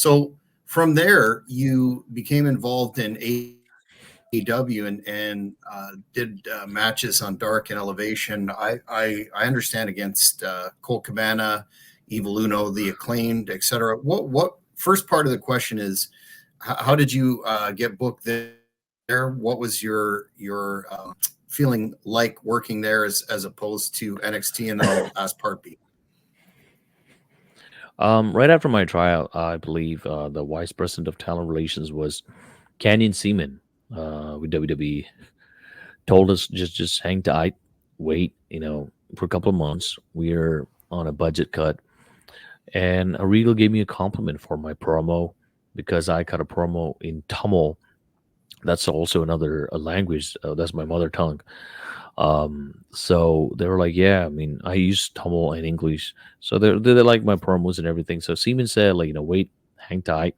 So from there, you became involved in AEW and did matches on Dark and Elevation. I understand against Colt Cabana, Evil Uno, the Acclaimed, etc. What first part of the question is, how did you get booked there? What was your feeling like working there as opposed to NXT? And then I'll ask part B. Right after my tryout, I believe the vice president of talent relations was Canyon Seaman with WWE. Told us just hang tight, wait, for a couple of months. We're on a budget cut, and Regal gave me a compliment for my promo because I cut a promo in Tamil. That's also another language. That's my mother tongue. So they were like, yeah, I mean, I use Tamil and English. So they like my promos and everything. So Seaman said, like, wait, hang tight.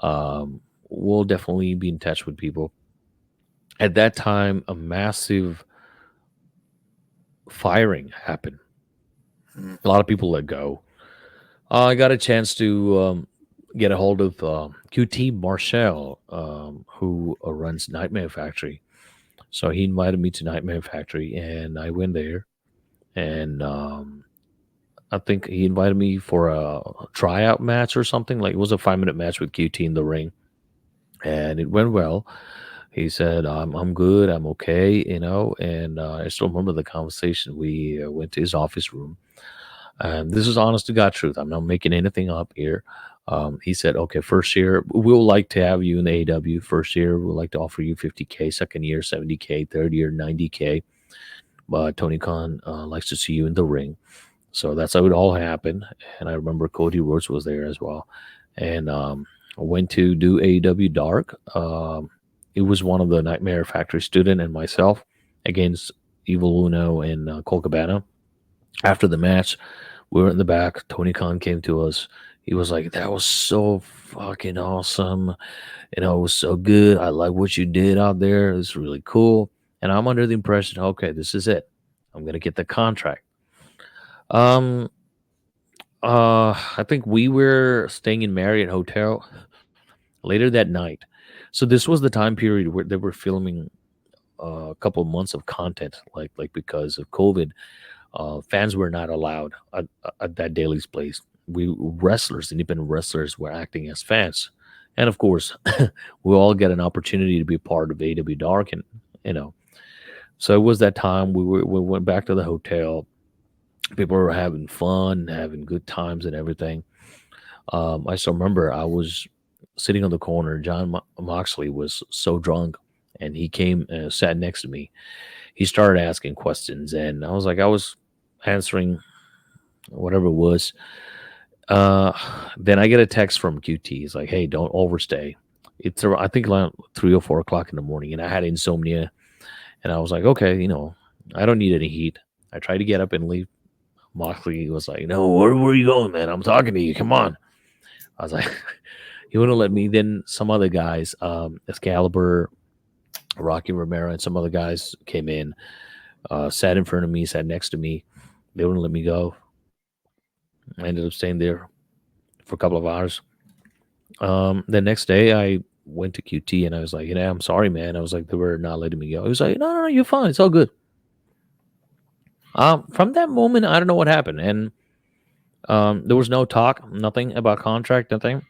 We'll definitely be in touch with people. At that time, a massive firing happened. A lot of people let go. I got a chance to get a hold of QT Marshall, who runs Nightmare Factory. So he invited me to Nightmare Factory, and I went there. And I think he invited me for a tryout match or something. Like it was a 5-minute match with QT in the ring, and it went well. He said, "I'm good. I'm okay," And I still remember the conversation. We went to his office room, and this is honest to God truth. I'm not making anything up here. He said, "Okay, first year we'll like to have you in the AW. First year we'll like to offer you 50K. Second year 70K. Third year 90K. But Tony Khan likes to see you in the ring." So that's how it all happened. And I remember Cody Rhodes was there as well. And I went to do AEW Dark. It was one of the Nightmare Factory student and myself against Evil Uno and Colt Cabana. After the match, we were in the back. Tony Khan came to us. He was like, "That was so fucking awesome. It was so good. I like what you did out there. It's really cool." And I'm under the impression, okay, this is it. I'm going to get the contract. Um, I think we were staying in Marriott Hotel later that night. So this was the time period where they were filming a couple of months of content, like because of COVID, fans were not allowed at that Daily's place. We wrestlers, independent wrestlers, were acting as fans, and of course, we all get an opportunity to be part of AW Dark, and you know. So it was that time we went back to the hotel. People were having fun, having good times, and everything. I still remember I was sitting on the corner. John Moxley was so drunk, and he came and sat next to me. He started asking questions, and I was answering whatever it was. Uh, then I get a text from QT. He's like, "Hey, don't overstay." I think around 3 or 4 o'clock in the morning, and I had insomnia, and I was like, "Okay, I don't need any heat." I tried to get up and leave. Moxley was like, "No, where are you going, man? I'm talking to you. Come on." I was like, "He wouldn't let me." Then some other guys, Excalibur, Rocky Romero, and some other guys came in, sat in front of me, sat next to me. They wouldn't let me go. I ended up staying there for a couple of hours. The next day, I went to QT and I was like, "I'm sorry, man." I was like, "They were not letting me go." He was like, "No, no, no, you're fine. It's all good." From that moment, I don't know what happened, and there was no talk, nothing about contract, nothing.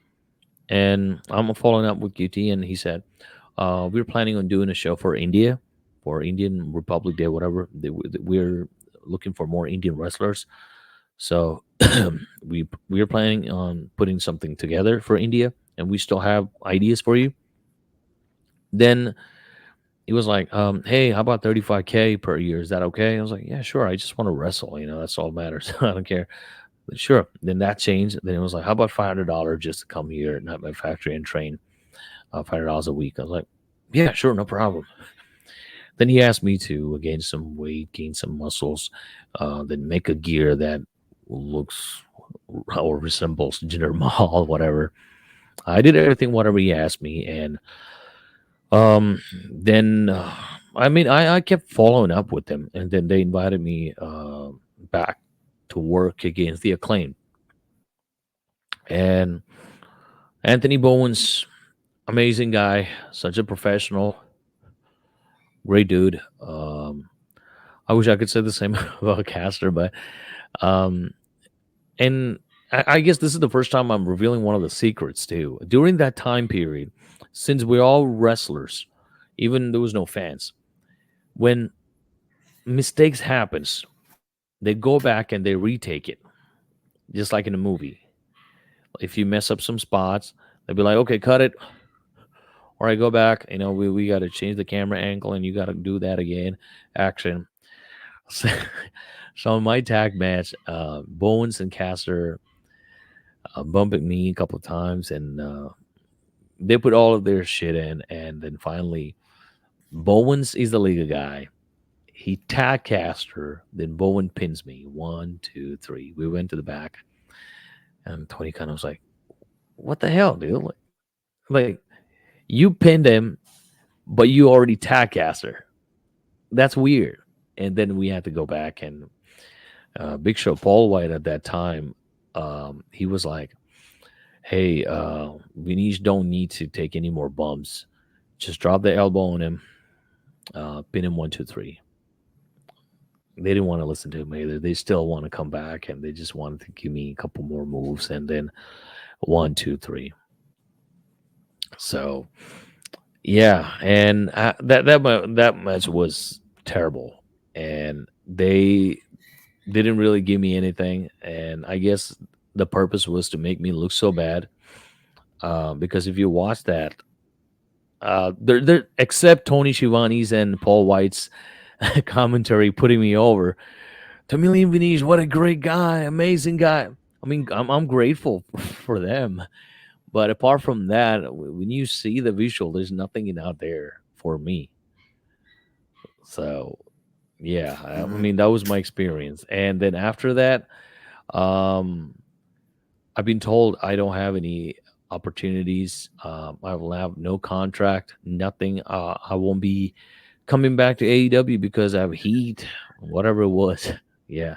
And I'm following up with QT, and he said, "We're planning on doing a show for India, for Indian Republic Day, whatever. We're looking for more Indian wrestlers. So we are planning on putting something together for India, and we still have ideas for you." Then he was like, "Hey, how about 35K per year? Is that okay?" I was like, "Yeah, sure. I just want to wrestle. That's all that matters. I don't care." But sure. Then that changed. Then it was like, "How about $500 just to come here at my factory and train? $500 a week." I was like, "Yeah, sure, no problem." Then he asked me to gain some weight, gain some muscles, then make a gear that looks or resembles Jinder Mahal, whatever. I did everything, whatever he asked me, and then I mean, I kept following up with them, and then they invited me back to work against the Acclaim, and Anthony Bowen's amazing guy, such a professional, great dude. I wish I could say the same about Caster, but um, and I guess this is the first time I'm revealing one of the secrets too. During that time period, since we're all wrestlers, even there was no fans, when mistakes happens, they go back and they retake it, just like in a movie. If you mess up some spots, they'll be like, okay, cut it. All right, go back. We got to change the camera angle and you got to do that again. Action. So, so in my tag match, Bowens and Caster bumping me a couple of times, and they put all of their shit in. And then finally, Bowens is the legal guy. He tag Caster, then Bowen pins me. 1, 2, 3. We went to the back, and Tony Khan was like, "What the hell, dude? Like you pinned him, but you already tag Caster. That's weird." And then we had to go back, and Big Show Paul White at that time, he was like, "Hey, Vineesh don't need to take any more bumps. Just drop the elbow on him, pin him 1, 2, 3." They didn't want to listen to him either. They still want to come back, and they just wanted to give me a couple more moves, and then 1, 2, 3. So yeah, and that match was terrible, and they didn't really give me anything, and I guess the purpose was to make me look so bad. Because if you watch that, they're except Tony Schiavone's and Paul White's commentary putting me over. Tamilian Vineesh, what a great guy, amazing guy. I mean, I'm grateful for them, but apart from that, when you see the visual, there's nothing out there for me. So yeah, I Mhm. mean that was my experience, and then after that, um, I've been told I don't have any opportunities. I will have no contract, nothing. I won't be coming back to AEW because I have heat, whatever it was. Yeah.